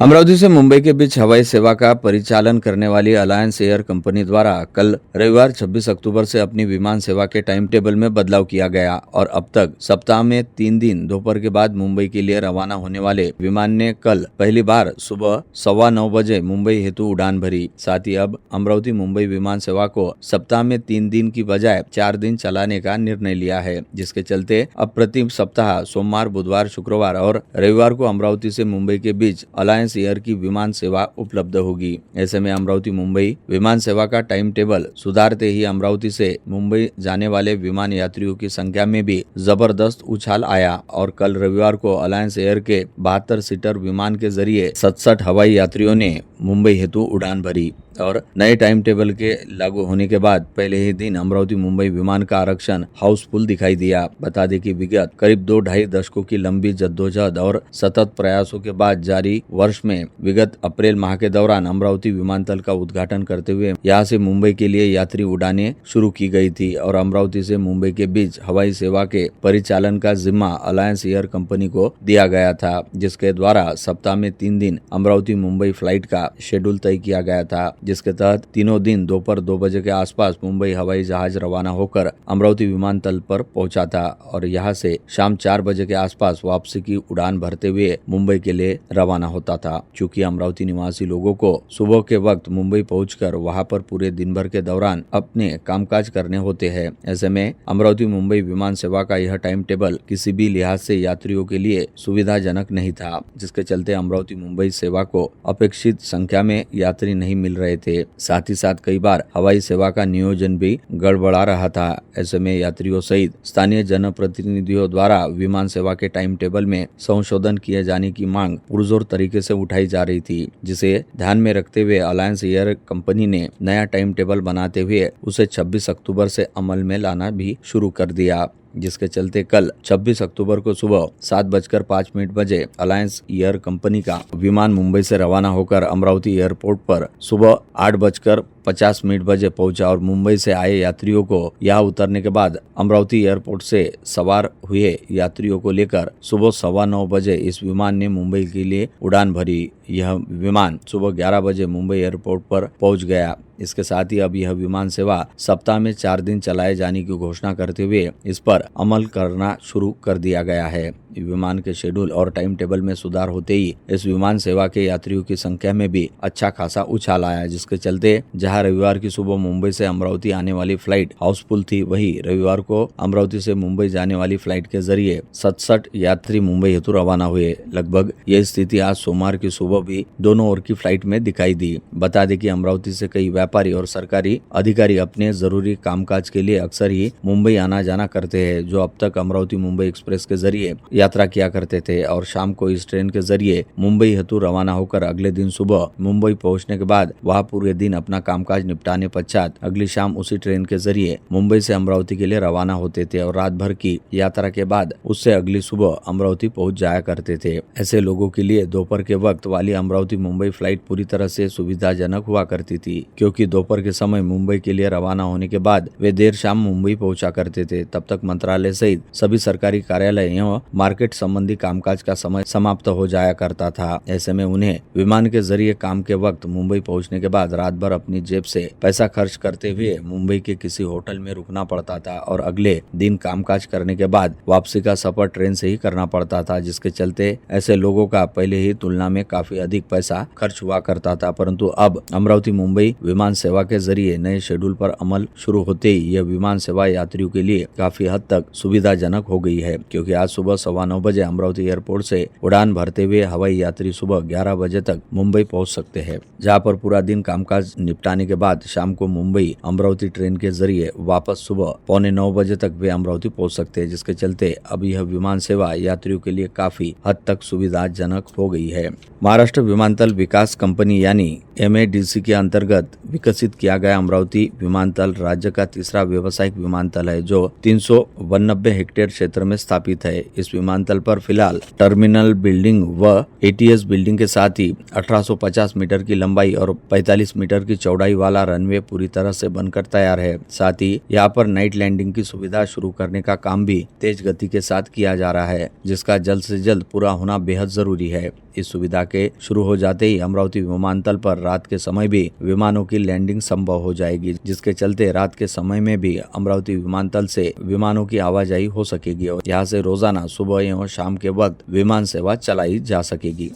अमरावती से मुंबई के बीच हवाई सेवा का परिचालन करने वाली अलायंस एयर कंपनी द्वारा कल रविवार 26 अक्टूबर से अपनी विमान सेवा के टाइम टेबल में बदलाव किया गया और अब तक सप्ताह में 3 दिन दोपहर के बाद मुंबई के लिए रवाना होने वाले विमान ने कल पहली बार सुबह 9:15 बजे मुंबई हेतु उड़ान भरी। साथ ही अब अमरावती मुंबई विमान सेवा को सप्ताह में 3 दिन की बजाय 4 दिन चलाने का निर्णय लिया है, जिसके चलते अब प्रति सप्ताह सोमवार, बुधवार, शुक्रवार और रविवार को अमरावती से मुंबई के बीच अलायंस एयर की विमान सेवा उपलब्ध होगी। ऐसे में अमरावती मुंबई विमान सेवा का टाइम टेबल सुधारते ही अमरावती से मुंबई जाने वाले विमान यात्रियों की संख्या में भी जबरदस्त उछाल आया और कल रविवार को अलायंस एयर के 72 सीटर विमान के जरिए 67 हवाई यात्रियों ने मुंबई हेतु उड़ान भरी और नए टाइम टेबल के लागू होने के बाद पहले ही दिन अमरावती मुंबई विमान का आरक्षण हाउसफुल दिखाई दिया। बता दें कि विगत करीब 2-2.5 दशकों की लंबी जद्दोजहद और सतत प्रयासों के बाद जारी वर्ष में विगत अप्रैल माह के दौरान अमरावती विमानतल का उद्घाटन करते हुए यहां से मुंबई के लिए यात्री उड़ानें शुरू की गई थी और अमरावती से मुंबई के बीच हवाई सेवा के परिचालन का जिम्मा अलायंस एयर कंपनी को दिया गया था, जिसके द्वारा सप्ताह में 3 दिन अमरावती मुंबई फ्लाइट का शेड्यूल तय किया गया था, जिसके तहत तीनों दिन दोपहर 2 बजे के आसपास मुंबई हवाई जहाज रवाना होकर अमरावती विमानतल पर पहुंचा था और यहां से शाम 4 बजे के आसपास वापसी की उड़ान भरते हुए मुंबई के लिए रवाना होता था। चूंकि अमरावती निवासी लोगों को सुबह के वक्त मुंबई पहुंचकर वहां पर पूरे दिन भर के दौरान अपने कामकाज करने होते हैं, ऐसे में अमरावती मुंबई विमान सेवा का यह टाइम टेबल किसी भी लिहाज से यात्रियों के लिए सुविधाजनक नहीं था, जिसके चलते अमरावती मुंबई सेवा को अपेक्षित संख्या में यात्री नहीं मिल रहे थे। साथ ही साथ कई बार हवाई सेवा का नियोजन भी गड़बड़ा रहा था। ऐसे में यात्रियों सहित स्थानीय जनप्रतिनिधियों द्वारा विमान सेवा के टाइम टेबल में संशोधन किए जाने की मांग पुरजोर तरीके से उठाई जा रही थी, जिसे ध्यान में रखते हुए अलायंस एयर कंपनी ने नया टाइम टेबल बनाते हुए उसे 26 अक्टूबर से अमल में लाना भी शुरू कर दिया, जिसके चलते कल 26 अक्टूबर को सुबह 7:05 बजे अलायंस एयर कंपनी का विमान मुंबई से रवाना होकर अमरावती एयरपोर्ट पर सुबह 8:50 बजे पहुंचा और मुंबई से आए यात्रियों को यहां उतरने के बाद अमरावती एयरपोर्ट से सवार हुए यात्रियों को लेकर सुबह 9:15 बजे इस विमान ने मुंबई के लिए उड़ान भरी। यह विमान सुबह 11 बजे मुंबई एयरपोर्ट पर पहुंच गया। इसके साथ ही अब यह विमान सेवा सप्ताह में 4 दिन चलाए जाने की घोषणा करते हुए इस पर अमल करना शुरू कर दिया गया है। विमान के शेड्यूल और टाइम टेबल में सुधार होते ही इस विमान सेवा के यात्रियों की संख्या में भी अच्छा खासा उछाल आया, जिसके चलते जहां रविवार की सुबह मुंबई से अमरावती आने वाली फ्लाइट हाउसफुल थी, वहीं रविवार को अमरावती से मुंबई जाने वाली फ्लाइट के जरिए 67 यात्री मुंबई हेतु रवाना हुए। लगभग यह स्थिति आज सोमवार की सुबह भी दोनों ओर की फ्लाइट में दिखाई दी। बता दें कि अमरावती से कई व्यापारी और सरकारी अधिकारी अपने जरूरी कामकाज के लिए अक्सर ही मुंबई आना जाना करते हैं, जो अब तक अमरावती मुंबई एक्सप्रेस के जरिए यात्रा किया करते थे और शाम को इस ट्रेन के जरिए मुंबई हेतु रवाना होकर अगले दिन सुबह मुंबई पहुंचने के बाद वहां पूरे दिन अपना कामकाज निपटाने पश्चात अगली शाम उसी ट्रेन के जरिए मुंबई से अमरावती के लिए रवाना होते थे और रात भर की यात्रा के बाद उससे अगली सुबह अमरावती पहुंच जाया करते थे। ऐसे लोगों के लिए दोपहर के वक्त वाली अमरावती मुंबई फ्लाइट पूरी तरह से सुविधाजनक हुआ करती थी, क्योंकि दोपहर के समय मुंबई के लिए रवाना होने के बाद वे देर शाम मुंबई पहुंचा करते थे। तब तक मंत्रालय सहित सभी सरकारी कार्यालय एवं मार्केट संबंधी कामकाज का समय समाप्त हो जाया करता था। ऐसे में उन्हें विमान के जरिए काम के वक्त मुंबई पहुंचने के बाद रात भर अपनी जेब से पैसा खर्च करते हुए मुंबई के किसी होटल में रुकना पड़ता था और अगले दिन कामकाज करने के बाद वापसी का सफर ट्रेन से ही करना पड़ता था, जिसके चलते ऐसे लोगों का पहले ही तुलना में काफी अधिक पैसा खर्च हुआ करता था। परंतु अब अमरावती मुंबई विमान सेवा के जरिए नए शेड्यूल पर अमल शुरू होते ही यह विमान सेवा यात्रियों के लिए काफी हद तक सुविधाजनक हो गई है, क्योंकि आज सुबह 9:15 बजे अमरावती एयरपोर्ट से उड़ान भरते हुए हवाई यात्री सुबह 11 बजे तक मुंबई पहुंच सकते हैं, जहां पर पूरा दिन कामकाज निपटाने के बाद शाम को मुंबई अमरावती ट्रेन के जरिए वापस सुबह 8:45 बजे तक वे अमरावती पहुंच सकते हैं, जिसके चलते अब यह विमान सेवा यात्रियों के लिए काफी हद तक सुविधाजनक हो गई है। महाराष्ट्र विमानतल विकास कंपनी यानी MADC के अंतर्गत विकसित किया गया अमरावती विमानतल राज्य का तीसरा व्यावसायिक विमानतल है जो 392 हेक्टेयर क्षेत्र में स्थापित है। इस विमानतल पर फिलहाल टर्मिनल बिल्डिंग व ATS बिल्डिंग के साथ ही 1850 मीटर की लंबाई और 45 मीटर की चौड़ाई वाला रनवे पूरी तरह से बनकर तैयार है। साथ ही यहाँ पर नाइट लैंडिंग की सुविधा शुरू करने का काम भी तेज गति के साथ किया जा रहा है, जिसका जल्द से जल्द पूरा होना बेहद जरूरी है। इस सुविधा के शुरू हो जाते ही अमरावती विमानतल पर रात के समय भी विमानों की लैंडिंग संभव हो जाएगी, जिसके चलते रात के समय में भी अमरावती विमानतल से विमानों की आवाजाही हो सकेगी और यहाँ से रोजाना सुबह एवं शाम के वक्त विमान सेवा चलाई जा सकेगी।